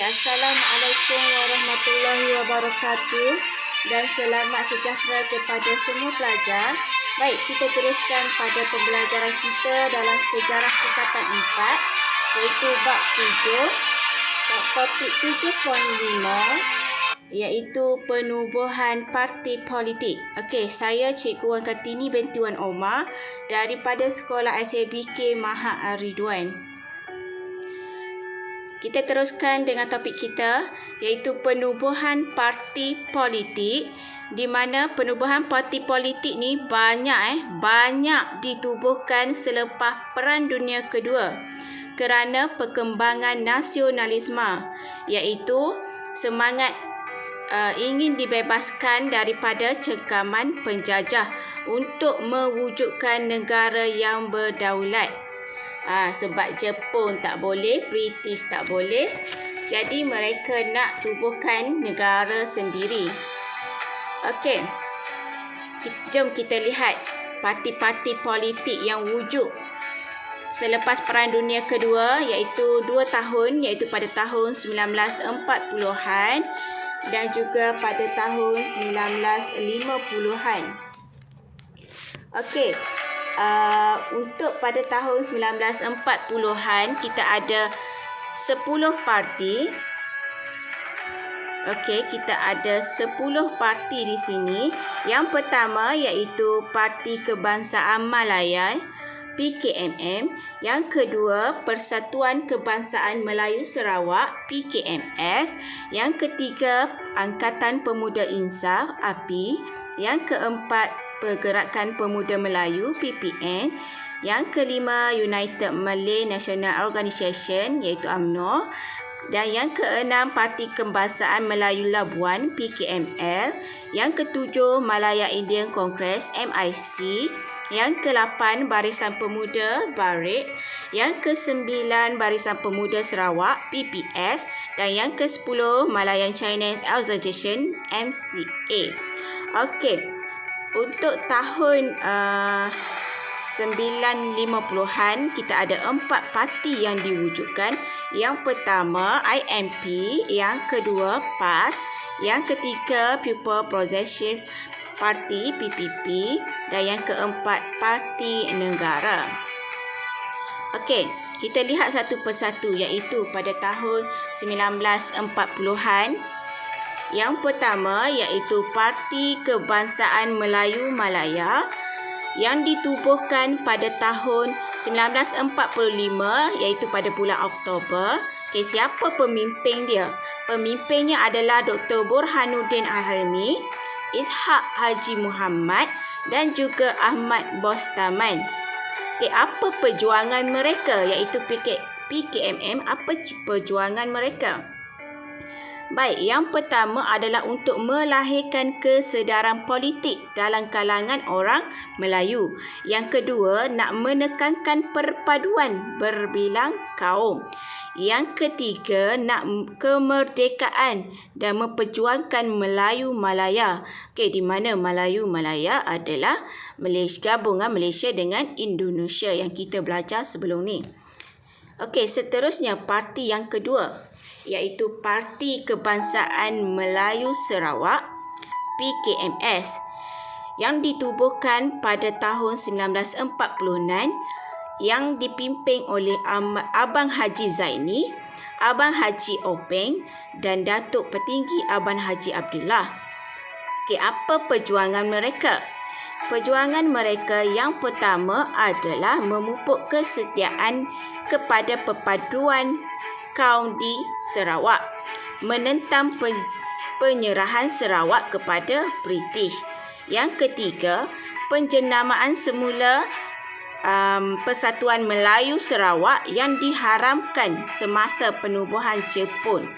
Assalamualaikum warahmatullahi wabarakatuh dan selamat sejahtera kepada semua pelajar. Baik, kita teruskan pada pembelajaran kita dalam sejarah tingkatan 4 iaitu bab 7, topik 7.5 iaitu penubuhan parti politik. Okey, saya Cikgu Wan Kartini binti Wan Omar daripada Sekolah SABK Maha Ar-Ridwan. Kita teruskan dengan topik kita iaitu penubuhan parti politik, di mana penubuhan parti politik ni banyak ditubuhkan selepas Perang Dunia Kedua kerana perkembangan nasionalisme, iaitu semangat ingin dibebaskan daripada cengkaman penjajah untuk mewujudkan negara yang berdaulat. Sebab Jepun tak boleh, British tak boleh, jadi mereka nak tubuhkan negara sendiri. Okey, jom kita lihat parti-parti politik yang wujud selepas Perang Dunia Kedua, iaitu 2 tahun, iaitu pada tahun 1940-an dan juga pada tahun 1950-an. Okey, untuk pada tahun 1940-an kita ada 10 parti. Okey, kita ada 10 parti di sini. Yang pertama iaitu Parti Kebangsaan Malayan, PKMM. Yang kedua, Persatuan Kebangsaan Melayu Sarawak, PKMS. Yang ketiga, Angkatan Pemuda Insaf, API. Yang keempat, Pergerakan Pemuda Melayu, PPN. Yang kelima, United Malay National Organisation, iaitu UMNO. Dan yang keenam, Parti Kebangsaan Melayu Labuan, PKML. Yang ketujuh, Malaya Indian Congress, MIC. Yang ke-8, Barisan Pemuda Barik. Yang ke-9, Barisan Pemuda Sarawak, PPS. Dan yang ke-10, Malayan Chinese Association, MCA. Okey. Untuk tahun 1950-an, kita ada 4 parti yang diwujudkan. Yang pertama, IMP. Yang kedua, PAS. Yang ketiga, People Progressive Party, PPP. Dan yang keempat, Parti Negara. Okey, kita lihat satu persatu, iaitu pada tahun 1940-an. Yang pertama iaitu Parti Kebangsaan Melayu Malaya yang ditubuhkan pada tahun 1945, iaitu pada bulan Oktober. Okey, siapa pemimpin dia? Pemimpinnya adalah Dr. Burhanuddin Al-Hilmi, Ishak Haji Muhammad dan juga Ahmad Bostaman. Okey, apa perjuangan mereka iaitu PKMM? Apa perjuangan mereka? Baik, yang pertama adalah untuk melahirkan kesedaran politik dalam kalangan orang Melayu. Yang kedua, nak menekankan perpaduan berbilang kaum. Yang ketiga, nak kemerdekaan dan memperjuangkan Melayu Malaya. Okey, di mana Melayu Malaya adalah Malaysia, gabungan Malaysia dengan Indonesia yang kita belajar sebelum ni. Okey, seterusnya parti yang kedua iaitu Parti Kebangsaan Melayu Sarawak, PKMS, yang ditubuhkan pada tahun 1946 yang dipimpin oleh Abang Haji Zaini, Abang Haji Openg dan Datuk Petinggi Abang Haji Abdullah. Okey, apa perjuangan mereka? Perjuangan mereka yang pertama adalah memupuk kesetiaan kepada perpaduan kaum di Sarawak, menentang penyerahan Sarawak kepada British. Yang ketiga, penjenamaan semula Persatuan Melayu Sarawak yang diharamkan semasa penubuhan Jepun.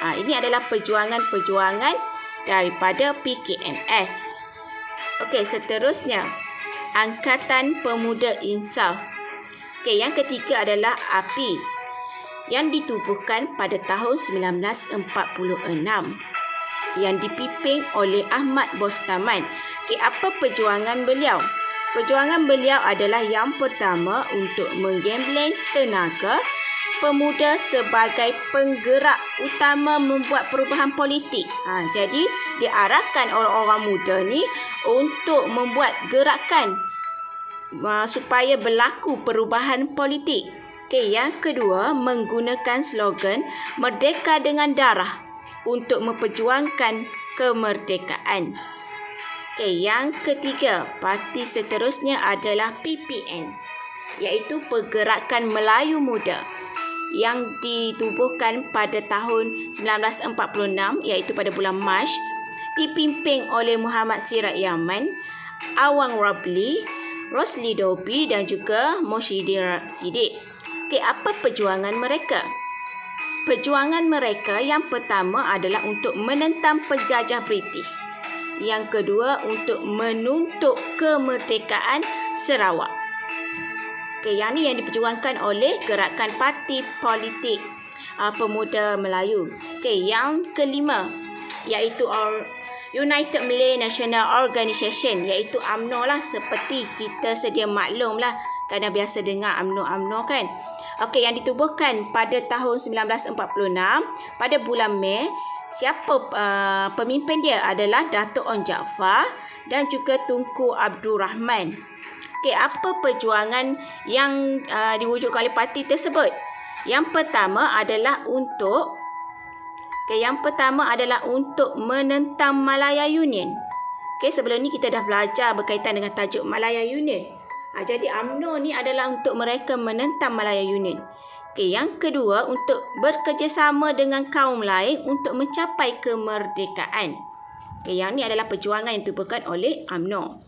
Ini adalah perjuangan-perjuangan daripada PKMS. Okey, seterusnya Angkatan Pemuda Insaf. Okey, yang ketiga adalah API yang ditubuhkan pada tahun 1946 yang dipimpin oleh Ahmad Bostaman. Okey, apa perjuangan beliau? Perjuangan beliau adalah yang pertama untuk menggembleng tenaga pemuda sebagai penggerak utama membuat perubahan politik. Jadi diarahkan orang-orang muda ni untuk membuat gerakan supaya berlaku perubahan politik. Okey, yang kedua, menggunakan slogan Merdeka dengan Darah untuk memperjuangkan kemerdekaan. Okey, yang ketiga, parti seterusnya adalah PPN, iaitu Pergerakan Melayu Muda, yang ditubuhkan pada tahun 1946, iaitu pada bulan Mac, dipimpin oleh Muhammad Sirat Yaman, Awang Rabli, Rosli Dobi dan juga Moshidin Siddiq. Okey, apa perjuangan mereka? Perjuangan mereka yang pertama adalah untuk menentang penjajah British. Yang kedua, untuk menuntut kemerdekaan Sarawak. Okey, yang ni yang diperjuangkan oleh Gerakan Parti Politik Pemuda Melayu. Okey, yang kelima iaitu United Malay National Organisation, iaitu UMNO lah, seperti kita sedia maklum lah, kerana biasa dengar UMNO kan. Okey, yang ditubuhkan pada tahun 1946 pada bulan Mei. Siapa pemimpin dia adalah Dato' Onn Jaafar dan juga Tunku Abdul Rahman. Okey, apa perjuangan yang diwujudkan oleh parti tersebut? Yang pertama adalah untuk menentang Malaya Union. Okey, sebelum ni kita dah belajar berkaitan dengan tajuk Malaya Union. Jadi UMNO ni adalah untuk mereka menentang Malaya Union. Okey, yang kedua, untuk bekerjasama dengan kaum lain untuk mencapai kemerdekaan. Okey, yang ni adalah perjuangan yang ditubuhkan oleh UMNO.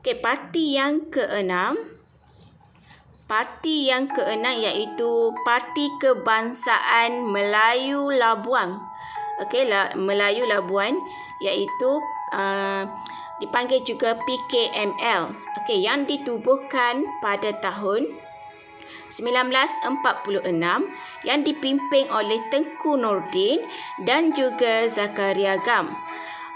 Okey, parti yang keenam iaitu Parti Kebangsaan Melayu Labuan. Okey, Melayu Labuan iaitu dipanggil juga PKML. Okey, yang ditubuhkan pada tahun 1946 yang dipimpin oleh Tengku Nordin dan juga Zakaria Gam.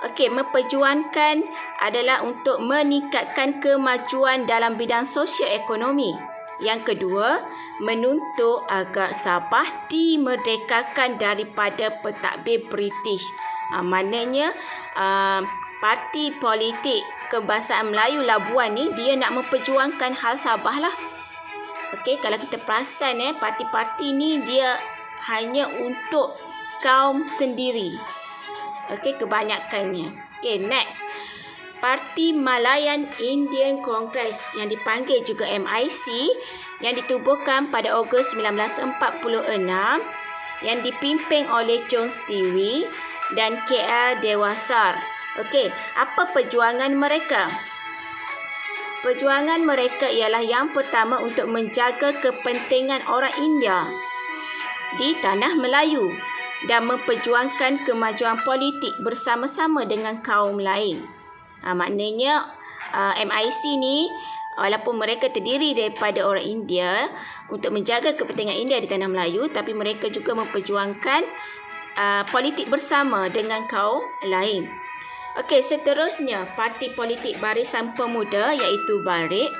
Okey, memperjuangkan adalah untuk meningkatkan kemajuan dalam bidang sosio-ekonomi. Yang kedua, menuntut agar Sabah dimerdekakan daripada pentadbir British. Maknanya Parti Politik Kebangsaan Melayu Labuan ni dia nak memperjuangkan hal Sabah lah. Okey, kalau kita perasan parti-parti ni dia hanya untuk kaum sendiri. Okey, kebanyakannya. Okey, next. Parti Malayan Indian Congress yang dipanggil juga MIC yang ditubuhkan pada Ogos 1946 yang dipimpin oleh John Stewie dan KL Dewasar. Okey, apa perjuangan mereka? Perjuangan mereka ialah yang pertama untuk menjaga kepentingan orang India di tanah Melayu dan memperjuangkan kemajuan politik bersama-sama dengan kaum lain. Maknanya MIC ni walaupun mereka terdiri daripada orang India untuk menjaga kepentingan India di tanah Melayu, tapi mereka juga memperjuangkan politik bersama dengan kaum lain. Okey, seterusnya Parti Politik Barisan Pemuda iaitu BARIP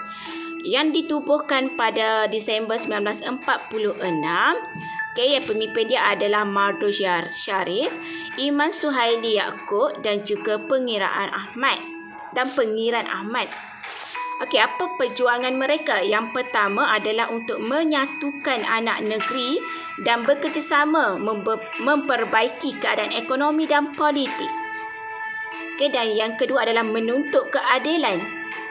yang ditubuhkan pada Disember 1946. Okey, yang pemimpin dia adalah Mardus Sharif, Iman Suhaili Yaakob dan juga Pengiran Ahmad. Okey, apa perjuangan mereka? Yang pertama adalah untuk menyatukan anak negeri dan bekerjasama memperbaiki keadaan ekonomi dan politik. Okey, dan yang kedua adalah menuntut keadilan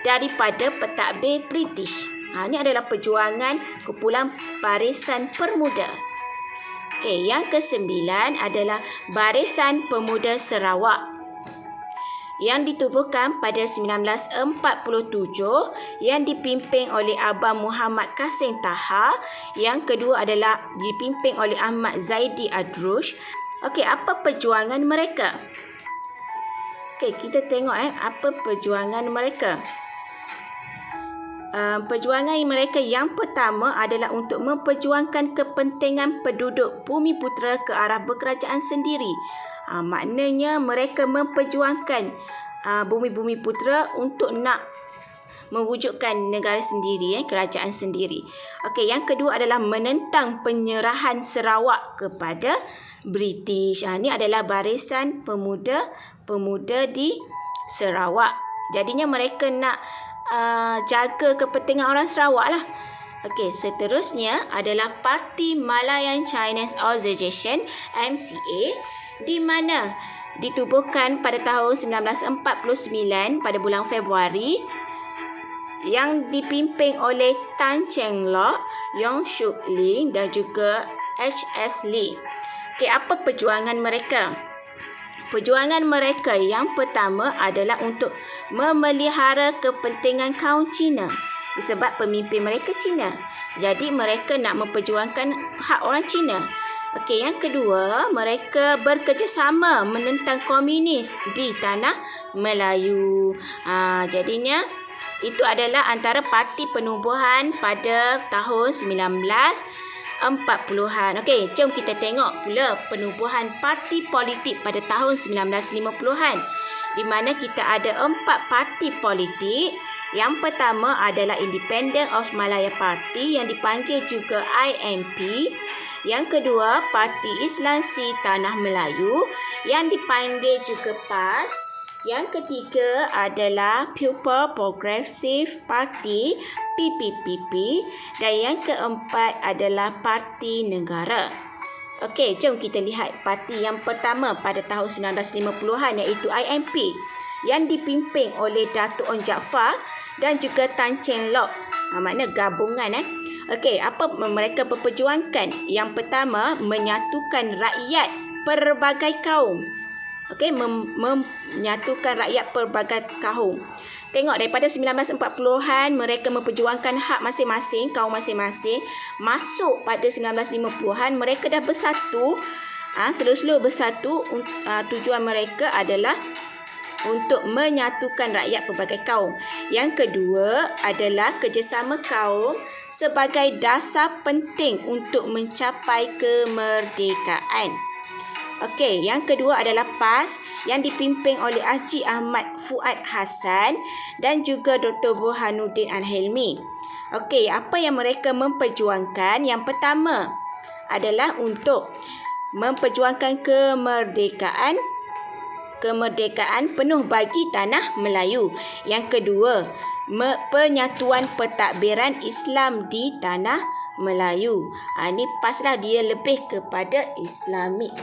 daripada pentadbir British. Ini adalah perjuangan kumpulan Barisan Pemuda. Okey, yang kesembilan adalah Barisan Pemuda Sarawak yang ditubuhkan pada 1947 yang dipimpin oleh Abang Muhammad Kasim Taha. Yang kedua adalah dipimpin oleh Ahmad Zaidi Adrush. Okey, apa perjuangan mereka? Okey, kita tengok apa perjuangan mereka. Perjuangan mereka yang pertama adalah untuk memperjuangkan kepentingan penduduk Bumiputera ke arah berkerajaan sendiri. Maknanya mereka memperjuangkan Bumiputera untuk nak mewujudkan negara sendiri, kerajaan sendiri. Okey, yang kedua adalah menentang penyerahan Sarawak kepada British. Ini adalah barisan pemuda di Sarawak. Jadinya mereka nak jaga kepentingan orang Sarawak lah. Okey, seterusnya adalah Parti Malayan Chinese Association MCA, di mana ditubuhkan pada tahun 1949 pada bulan Februari, yang dipimpin oleh Tan Cheng Lock, Yong Shuk Ling dan juga H.S. Lee. Okey, apa perjuangan mereka? Perjuangan mereka yang pertama adalah untuk memelihara kepentingan kaum Cina. Sebab pemimpin mereka Cina. Jadi mereka nak memperjuangkan hak orang Cina. Okey, yang kedua, mereka bekerjasama menentang komunis di tanah Melayu. Jadinya itu adalah antara parti penubuhan pada tahun 1940-an. Okey, jom kita tengok pula penubuhan parti politik pada tahun 1950-an. Di mana kita ada 4 parti politik. Yang pertama adalah Independent of Malaya Party yang dipanggil juga IMP. Yang kedua, Parti Islam Si Tanah Melayu yang dipanggil juga PAS. Yang ketiga adalah People Progressive Party PPPP. Dan yang keempat adalah Parti Negara. Okey, jom kita lihat parti yang pertama pada tahun 1950-an iaitu IMP yang dipimpin oleh Datuk Onn Jaafar dan juga Tan Cheng Lock. Makna gabungan. Okey, apa mereka berperjuangkan? Yang pertama, menyatukan rakyat pelbagai kaum. Okey, menyatukan rakyat pelbagai kaum. Tengok daripada 1940-an mereka memperjuangkan hak masing-masing, kaum masing-masing. Masuk pada 1950-an mereka dah bersatu. Slow-slow bersatu. Tujuan mereka adalah untuk menyatukan rakyat pelbagai kaum. Yang kedua adalah kerjasama kaum sebagai dasar penting untuk mencapai kemerdekaan. Okey, yang kedua adalah PAS yang dipimpin oleh Haji Ahmad Fuad Hassan dan juga Dr. Burhanuddin Al-Hilmi. Okey, apa yang mereka memperjuangkan? Yang pertama adalah untuk memperjuangkan kemerdekaan penuh bagi tanah Melayu. Yang kedua, penyatuan pentadbiran Islam di tanah Melayu. Ini paslah dia lebih kepada Islamik.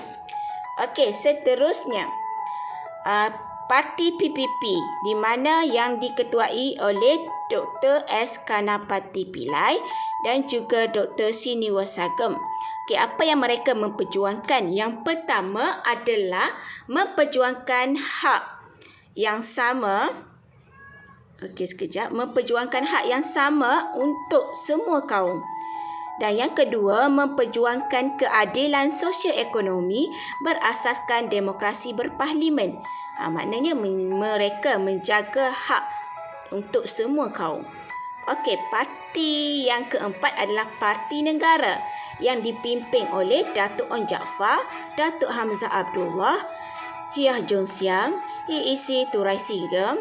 Okey, seterusnya Parti PPP di mana yang diketuai oleh Dr. S. Kanapati Pillai dan juga Dr. Srinivasagam. Okey, apa yang mereka memperjuangkan? Yang pertama adalah memperjuangkan hak yang sama. Okey, sekejap. Memperjuangkan hak yang sama untuk semua kaum. Dan yang kedua, memperjuangkan keadilan sosio-ekonomi berasaskan demokrasi berparlimen. Maknanya mereka menjaga hak untuk semua kaum. Okey, parti yang keempat adalah Parti Negara yang dipimpin oleh Datuk Onn Jaafar, Datuk Hamzah Abdullah, Hiah Jong Siang, EEC Turai Singgam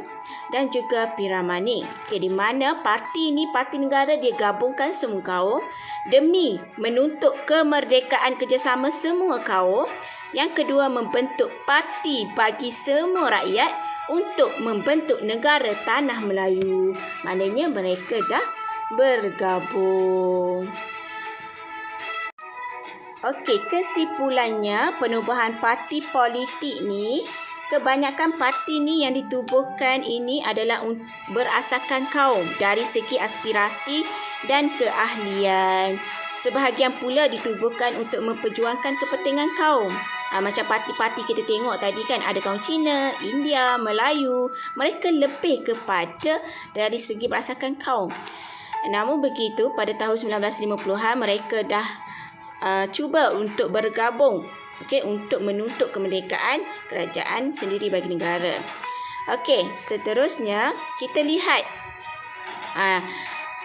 dan juga Piramani. Okay, di mana parti ini, Parti Negara, dia gabungkan semua kaum demi menuntut kemerdekaan kerjasama semua kaum. Yang kedua, membentuk parti bagi semua rakyat untuk membentuk negara Tanah Melayu. Maknanya mereka dah bergabung. Okey, kesimpulannya penubuhan parti politik ni, kebanyakan parti ni yang ditubuhkan ini adalah berasaskan kaum dari segi aspirasi dan keahlian. Sebahagian pula ditubuhkan untuk memperjuangkan kepentingan kaum. Macam parti-parti kita tengok tadi kan, ada kaum Cina, India, Melayu. Mereka lebih kepada dari segi berasaskan kaum. Namun begitu, pada tahun 1950-an mereka dah cuba untuk bergabung, untuk menuntut kemerdekaan kerajaan sendiri bagi negara. Okey, seterusnya kita lihat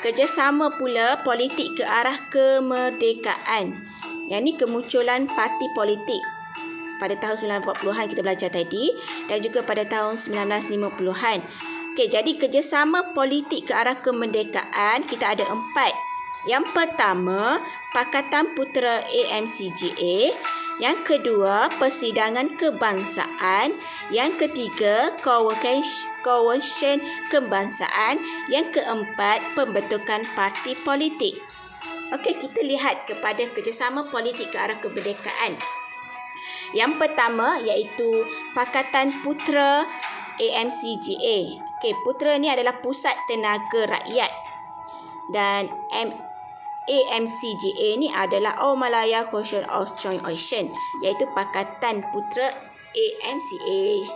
kerjasama pula politik ke arah kemerdekaan. Yang ni kemunculan parti politik pada tahun 1940-an kita belajar tadi dan juga pada tahun 1950-an. Okey, jadi kerjasama politik ke arah kemerdekaan kita ada 4. Yang pertama, Pakatan Putera AMCGA. Yang kedua, Persidangan Kebangsaan. Yang ketiga, Konvensyen Kebangsaan. Yang keempat, Pembentukan Parti Politik. Okey, kita lihat kepada kerjasama politik ke arah kemerdekaan. Yang pertama iaitu Pakatan Putera AMCGA. Okey, Putera ni adalah Pusat Tenaga Rakyat. Dan AMCGA ni adalah All Malaya Coalition of Joint Action, iaitu Pakatan Putera AMCA.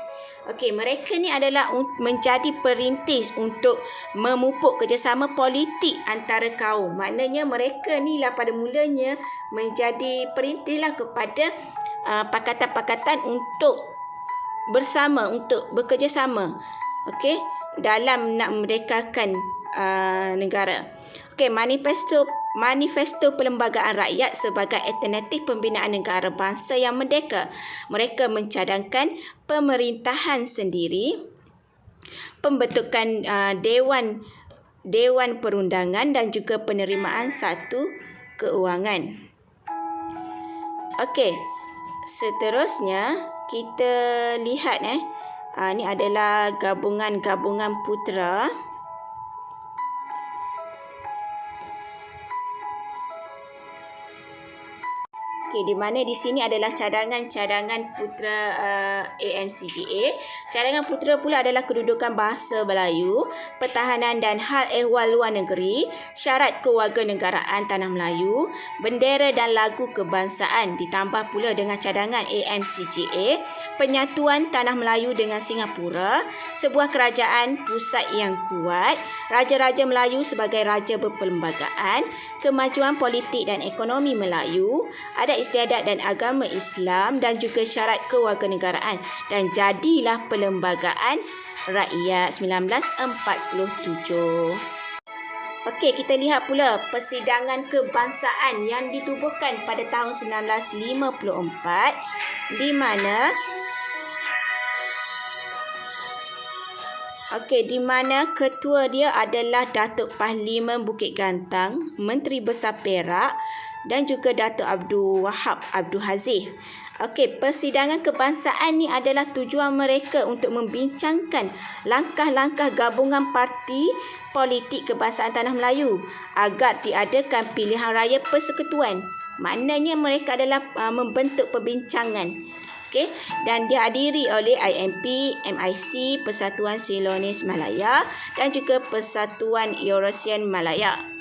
Okey, mereka ni adalah menjadi perintis untuk memupuk kerjasama politik antara kaum. Maknanya mereka ni lah pada mulanya menjadi perintis lah kepada pakatan-pakatan untuk bersama, untuk bekerjasama. Okey, dalam nak memerdekakan negara. Okey, Manifesto Perlembagaan Rakyat sebagai alternatif pembinaan negara bangsa yang merdeka. Mereka mencadangkan pemerintahan sendiri, pembentukan Dewan Perundangan dan juga penerimaan satu keuangan. Okey, seterusnya kita lihat ini adalah gabungan-gabungan putera. Okey, di mana di sini adalah cadangan-cadangan putera AMCGA. Cadangan putera pula adalah kedudukan bahasa Melayu, pertahanan dan hal ehwal luar negeri, syarat kewarganegaraan Tanah Melayu, bendera dan lagu kebangsaan, ditambah pula dengan cadangan AMCGA, penyatuan Tanah Melayu dengan Singapura, sebuah kerajaan pusat yang kuat, Raja-Raja Melayu sebagai raja berperlembagaan, kemajuan politik dan ekonomi Melayu, adat istiadat dan agama Islam dan juga syarat kewarganegaraan, dan jadilah Perlembagaan Rakyat 1947. Okey, kita lihat pula Persidangan Kebangsaan yang ditubuhkan pada tahun 1954 di mana ketua dia adalah Datuk Parlimen Bukit Gantang, Menteri Besar Perak dan juga Datuk Abdul Wahab Abdul Aziz. Okey, Persidangan Kebangsaan ni adalah tujuan mereka untuk membincangkan langkah-langkah gabungan parti politik kebangsaan Tanah Melayu agar diadakan pilihan raya persekutuan. Maknanya mereka adalah membentuk perbincangan. Okey, dan dihadiri oleh IMP, MIC, Persatuan Silonis Malaya dan juga Persatuan Eurasian Malaya.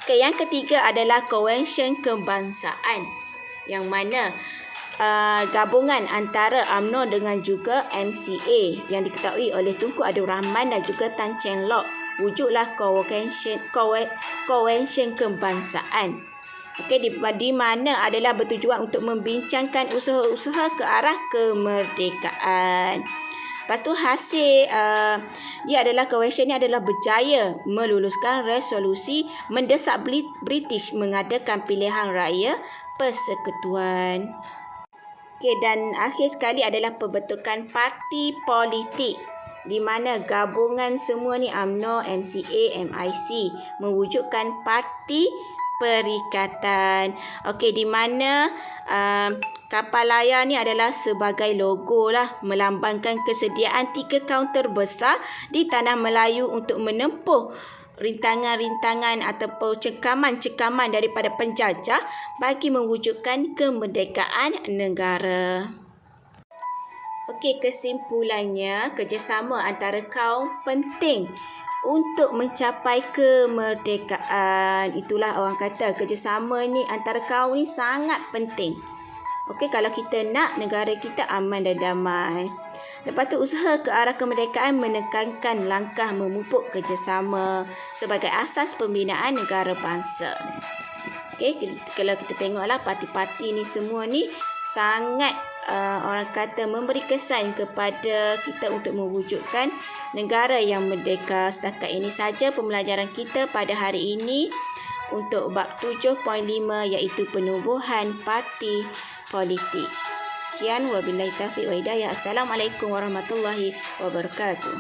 Okey, yang ketiga adalah Konvensyen Kebangsaan, yang mana gabungan antara UMNO dengan juga MCA yang diketahui oleh Tunku Abdul Rahman dan juga Tan Cheng Lock. Wujudlah Konvensyen Kebangsaan. Okey, di mana adalah bertujuan untuk membincangkan usaha-usaha ke arah kemerdekaan. Lepas tu hasil dia adalah konvensyen ni adalah berjaya meluluskan resolusi mendesak British mengadakan pilihan raya persekutuan. Okey, dan akhir sekali adalah pembentukan parti politik, di mana gabungan semua ni UMNO, MCA, MIC mewujudkan parti perikatan. Okey, di mana kapal layar ni adalah sebagai logo lah, melambangkan kesediaan 3 kaunter besar di Tanah Melayu untuk menempuh rintangan-rintangan ataupun cekaman-cekaman daripada penjajah bagi mewujudkan kemerdekaan negara. Okey, kesimpulannya, kerjasama antara kaum penting untuk mencapai kemerdekaan. Itulah orang kata kerjasama ni antara kaum ni sangat penting. Okey, kalau kita nak negara kita aman dan damai. Lepas tu, usaha ke arah kemerdekaan menekankan langkah memupuk kerjasama sebagai asas pembinaan negara bangsa. Okey, kalau kita tengoklah parti-parti ni semua ni sangat orang kata memberi kesan kepada kita untuk mewujudkan negara yang merdeka. Setakat ini saja pembelajaran kita pada hari ini untuk bab 7.5 iaitu penubuhan parti politik. Sekian wabillahi taufiq wa hidayah. Assalamualaikum warahmatullahi wabarakatuh.